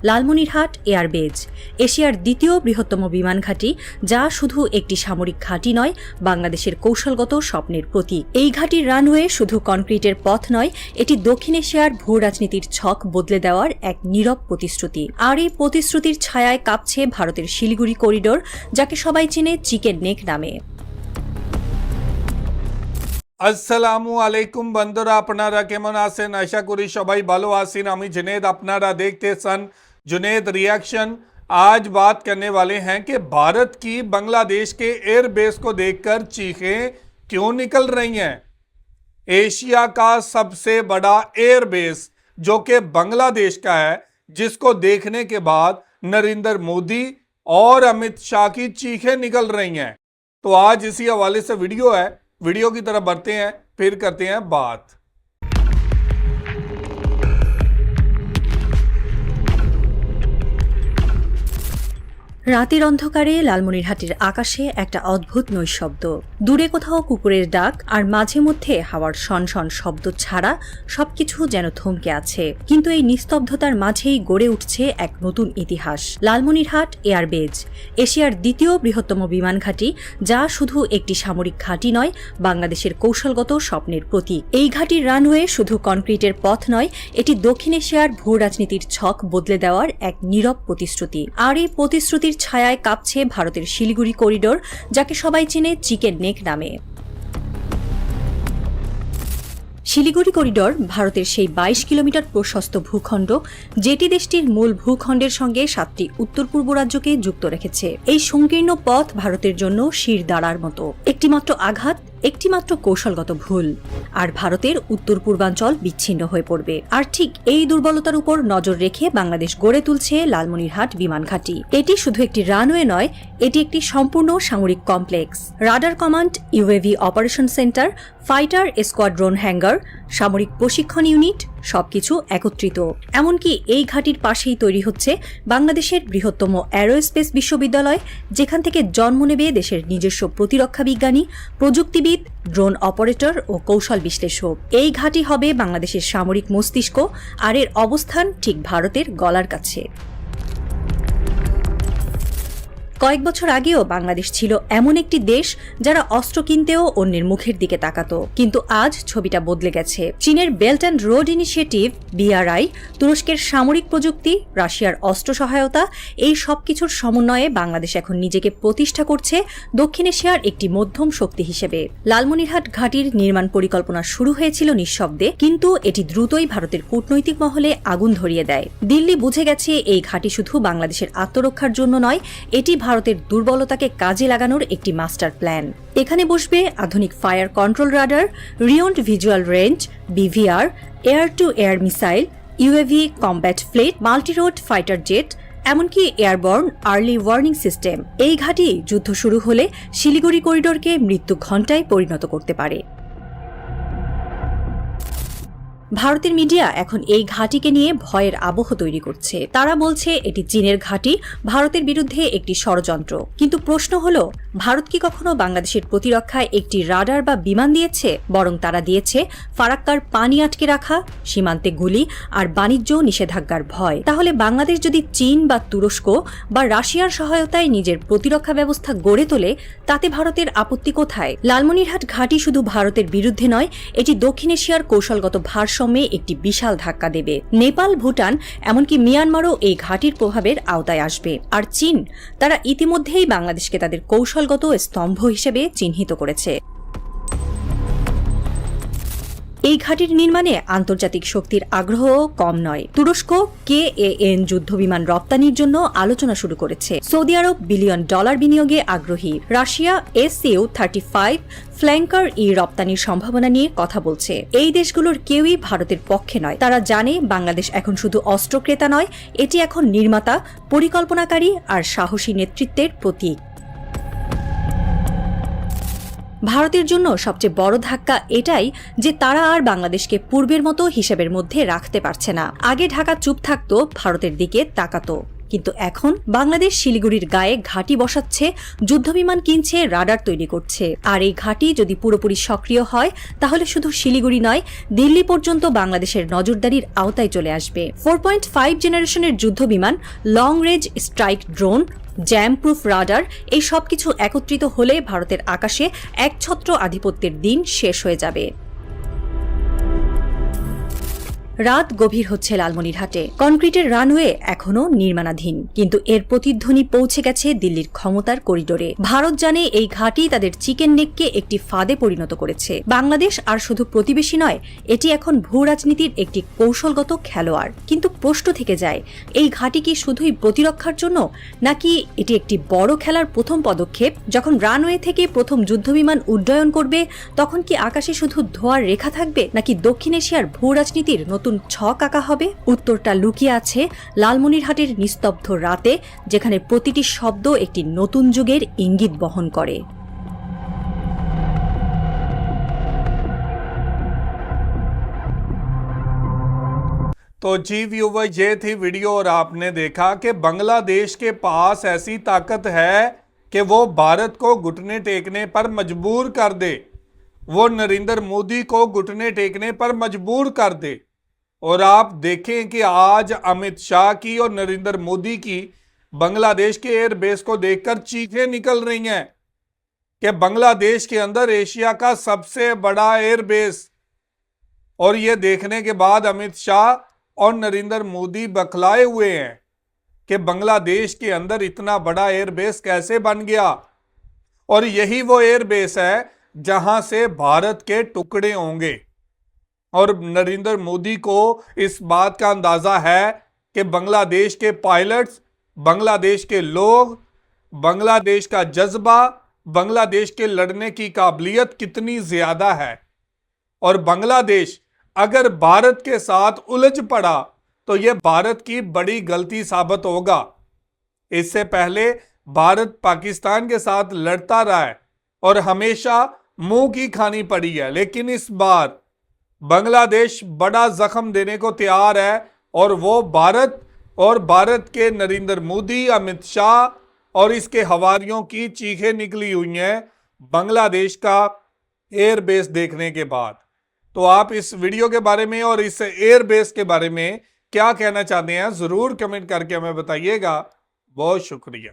Lalmonirhat airbase এশিয়ার দ্বিতীয় বৃহত্তম বিমান ঘাঁটি, যা শুধু একটি সামরিক ঘাঁটি নয়, বাংলাদেশের কৌশলগত স্বপ্নের প্রতীক। এই ঘাঁটির রানওয়ে শুধু কনক্রিটের পথ নয়, এটি দক্ষিণ এশিয়ার ভূ রাজনীতির ছক বদলে দেওয়ার এক নীরব প্রতিশ্রুতি। আর এই প্রতিশ্রুতির ছায়ায় কাঁপছে ভারতের শিলিগুড়ি করিডোর, যাকে সবাই চেনে চিকেন নেক নামে। আসসালামু আলাইকুম বন্ধুরা, আপনারা কেমন আছেন? আশা করি সবাই ভালো আছেন। আমি जुनेद, আপনারা দেখতেছেন जुनेद रिएक्शन। आज बात करने वाले हैं कि भारत की बांग्लादेश के एयरबेस को देखकर चीखें क्यों निकल रही हैं। एशिया का सबसे बड़ा एयरबेस जो कि बांग्लादेश का है, जिसको देखने के बाद नरेंद्र मोदी और अमित शाह की चीखें निकल रही हैं। तो आज इसी हवाले से वीडियो है, वीडियो की तरफ बढ़ते हैं, फिर करते हैं बात। রাতের অন্ধকারে লালমনিরহাটের আকাশে একটা অদ্ভুত নৈশব্দ। দূরে কোথাও কুকুরের ডাক, আর মাঝে মধ্যে হাওয়ার শনশন শব্দ ছাড়া সবকিছু যেন থমকে আছে। কিন্তু এই নিস্তব্ধতার মাঝেই গড়ে উঠছে এক নতুন ইতিহাস। লালমনিরহাট এয়ারবেজ এশিয়ার দ্বিতীয় বৃহত্তম বিমান ঘাঁটি, যা শুধু একটি সামরিক ঘাঁটি নয়, বাংলাদেশের কৌশলগত স্বপ্নের প্রতীক। এই ঘাঁটির রানওয়ে শুধু কনক্রিটের পথ নয়, এটি দক্ষিণ এশিয়ার ভূ রাজনীতির ছক বদলে দেওয়ার এক নীরব প্রতিশ্রুতি। আর এই প্রতিশ্রুতির ছায়ায় কাঁপছে ভারতের শিলিগুড়ি করিডোর, যাকে সবাই চেনে চিকেন নেক নামে। শিলিগুড়ি করিডোর ভারতের সেই ২২ কিলোমিটার প্রশস্ত ভূখণ্ড, যেটি দেশটির মূল ভূখণ্ডের সঙ্গে ৭টি উত্তর পূর্ব রাজ্যকে যুক্ত রেখেছে। এই সংকীর্ণ পথ ভারতের জন্য শিরদাঁড়ার মতো। একটিমাত্র আঘাত, একটিমাত্র কৌশলগত ভুল, আর ভারতের উত্তর পূর্বাঞ্চল বিচ্ছিন্ন হয়ে পড়বে। আর ঠিক এই দুর্বলতার উপর নজর রেখে বাংলাদেশ গড়ে তুলছে লালমনিরহাট বিমান ঘাঁটি। এটি শুধু একটি রানওয়ে নয়, এটি একটি সম্পূর্ণ সামরিক complex. Radar command, UAV operation centre, fighter squadron hanger, সামরিক প্রশিক্ষণ ইউনিট, সবকিছু একত্রিত। এমনকি এই ঘাঁটির পাশেই তৈরি হচ্ছে বাংলাদেশের বৃহত্তম অ্যারোস্পেস বিশ্ববিদ্যালয়, যেখান থেকে জন্ম নেবে দেশের নিজস্ব প্রতিরক্ষা বিজ্ঞানী, প্রযুক্তিবিদ, ড্রোন অপারেটর ও কৌশল বিশ্লেষক। এই ঘাঁটি হবে বাংলাদেশের সামরিক মস্তিষ্ক, আর এর অবস্থান ঠিক ভারতের গলার কাছে। কয়েক বছর আগেও বাংলাদেশ ছিল এমন একটি দেশ যারা অস্ত্র কিনতেও অন্যের মুখের দিকে তাকাতো। কিন্তু আজ ছবিটা বদলে গেছে। চীনের belt and road initiative BRI, তুরস্কের সামরিক প্রযুক্তি, রাশিয়ার অস্ত্র সহায়তা, এই সবকিছুর সমন্বয়ে বাংলাদেশ এখন নিজেকে প্রতিষ্ঠা করছে দক্ষিণ এশিয়ার একটি মধ্যম শক্তি হিসেবে। লালমনিরহাট ঘাঁটির নির্মাণ পরিকল্পনা শুরু হয়েছিল নিঃশব্দে, কিন্তু এটি দ্রুতই ভারতের কূটনৈতিক মহলে আগুন ধরিয়ে দেয়। দিল্লি বুঝে গেছে এই ঘাঁটি শুধু বাংলাদেশের আত্মরক্ষার জন্য নয়, এটি ভারতের দুর্বলতাকে কাজে লাগানোর একটি মাস্টার প্ল্যান। এখানে বসবে আধুনিক fire control radar, beyond visual range BVR, air to air missile, UAV combat fleet, multirole fighter jet, এমনকি এয়ারবর্ন আর্লি ওয়ার্নিং সিস্টেম। এই ঘাঁটি যুদ্ধ শুরু হলে শিলিগুড়ি করিডোরকে মৃত্যু ঘণ্টায় পরিণত করতে পারে। ভারতের মিডিয়া এখন এই ঘাঁটিকে নিয়ে ভয়ের আবহ তৈরি করছে। তারা বলছে এটি চীনের ঘাঁটি, ভারতের বিরুদ্ধে একটি ষড়যন্ত্র। কিন্তু প্রশ্ন হলো, ভারত কি কখনো বাংলাদেশের প্রতিরক্ষায় একটি রাডার বা বিমান দিয়েছে? বরং তারা দিয়েছে ফারাক্কার পানি আটকে রাখা, সীমান্তে গুলি, আর বাণিজ্য নিষেধাজ্ঞার ভয়। তাহলে বাংলাদেশ যদি চীন বা তুরস্ক বা রাশিয়ার সহায়তায় নিজের প্রতিরক্ষা ব্যবস্থা গড়ে তোলে, তাতে ভারতের আপত্তি কোথায়? লালমনিরহাট ঘাঁটি শুধু ভারতের বিরুদ্ধে নয়, এটি দক্ষিণ এশিয়ার কৌশলগত ভারসাম্যে একটি বিশাল ধাক্কা দেবে। নেপাল, ভুটান, এমনকি মিয়ানমারও এই ঘাঁটির প্রভাবের আওতায় আসবে। আর চীন, তারা ইতিমধ্যেই বাংলাদেশকে তাদের কৌশলগত স্তম্ভ হিসেবে চিহ্নিত করেছে। এই ঘাঁটির নির্মাণে আন্তর্জাতিক শক্তির আগ্রহ কম নয়। তুরস্ক KAN যুদ্ধবিমান রপ্তানির জন্য আলোচনা শুরু করেছে। সৌদি আরব $1 বিলিয়ন বিনিয়োগে আগ্রহী। রাশিয়া SU-35 ফ্ল্যাঙ্কার রপ্তানির সম্ভাবনা নিয়ে কথা বলছে। এই দেশগুলোর কেউই ভারতের পক্ষে নয়। তারা জানে বাংলাদেশ এখন শুধু অস্ত্র ক্রেতা নয়, এটি এখন নির্মাতা, পরিকল্পনাকারী আর সাহসী নেতৃত্বের প্রতীক। ভারতের জন্য সবচেয়ে বড় ধাক্কা এটাই যে তারা আর বাংলাদেশকে পূর্বের মতো হিসেবের মধ্যে রাখতে পারছে না। আগে ঢাকা চুপ থাকতো, ভারতের দিকে তাকাতো। কিন্তু এখন বাংলাদেশ শিলিগুড়ির গায়ে ঘাঁটি বসাচ্ছে, যুদ্ধবিমান কিনছে, রাডার তৈরি করছে। আর এই ঘাঁটি যদি পুরোপুরি সক্রিয় হয় তাহলে শুধু শিলিগুড়ি নয়, দিল্লি পর্যন্ত বাংলাদেশের নজরদারির আওতায় চলে আসবে। 4.5 জেনারেশনের যুদ্ধবিমান, long range strike drone, jam proof radar, এই সবকিছু একত্রিত হলে ভারতের আকাশে একছত্র আধিপত্যের দিন শেষ হয়ে যাবে। রাত গভীর হচ্ছে লালমনিরহাটে। কনক্রিটের রানওয়ে এখনও নির্মাণাধীন, কিন্তু এর প্রতিধ্বনি পৌঁছে গেছে দিল্লির ক্ষমতার করিডোরে। ভারত জানে এই ঘাঁটি তাদের চিকেন নেককে একটি ফাঁদে পরিণত করেছে। বাংলাদেশ আর শুধু প্রতিবেশী নয়, এটি এখন ভূ রাজনীতির একটি কৌশলগত খেলোয়াড়। কিন্তু প্রশ্ন থেকে যায়, এই ঘাঁটি কি শুধুই প্রতিরক্ষার জন্য, নাকি এটি একটি বড় খেলার প্রথম পদক্ষেপ? যখন রানওয়ে থেকে প্রথম যুদ্ধবিমান উড্ডয়ন করবে, তখন কি আকাশে শুধু ধোঁয়ার রেখা থাকবে, নাকি দক্ষিণ এশিয়ার ভূ রাজনীতির নতুন ছক আঁকা হবে? উত্তরটা লুকিয়ে আছে লালমনিরহাটের নিস্তব্ধ রাতে, যেখানে প্রতিটি শব্দ একটি নতুন যুগের ইঙ্গিত বহন করে। तो जी व्यूवर, ये थी वीडियो और आपने देखा कि बांग्लादेश के पास ऐसी ताकत है कि वो भारत को घुटने टेकने पर मजबूर कर दे, वो नरेंद्र मोदी को घुटने टेकने पर मजबूर कर दे। और आप देखें कि आज अमित शाह की और नरेंद्र मोदी की बांग्लादेश के एयरबेस को देखकर चीखें निकल रही हैं कि बांग्लादेश के अंदर एशिया का सबसे बड़ा एयरबेस। और ये देखने के बाद अमित शाह और नरेंद्र मोदी बखलाए हुए हैं कि बांग्लादेश के अंदर इतना बड़ा एयरबेस कैसे बन गया। और यही वो एयरबेस है जहां से भारत के टुकड़े होंगे। और नरेंद्र मोदी को इस बात का अंदाजा है कि बांग्लादेश के पायलट्स, बांग्लादेश के लोग, बांग्लादेश का जज्बा, बांग्लादेश के लड़ने की काबिलियत कितनी ज्यादा है। और बांग्लादेश अगर भारत के साथ उलझ पड़ा तो यह भारत की बड़ी गलती साबित होगा। इससे पहले भारत पाकिस्तान के साथ लड़ता रहा है और हमेशा मुंह की खानी पड़ी है, लेकिन इस बार बांग्लादेश बड़ा जख्म देने को तैयार है। और वो भारत के नरेंद्र मोदी, अमित शाह और इसके हवारियों की चीखें निकली हुई हैं बांग्लादेश का एयरबेस देखने के बाद। तो आप इस वीडियो के बारे में और इस एयरबेस के बारे में क्या कहना चाहते हैं, जरूर कमेंट करके हमें बताइएगा। बहुत शुक्रिया।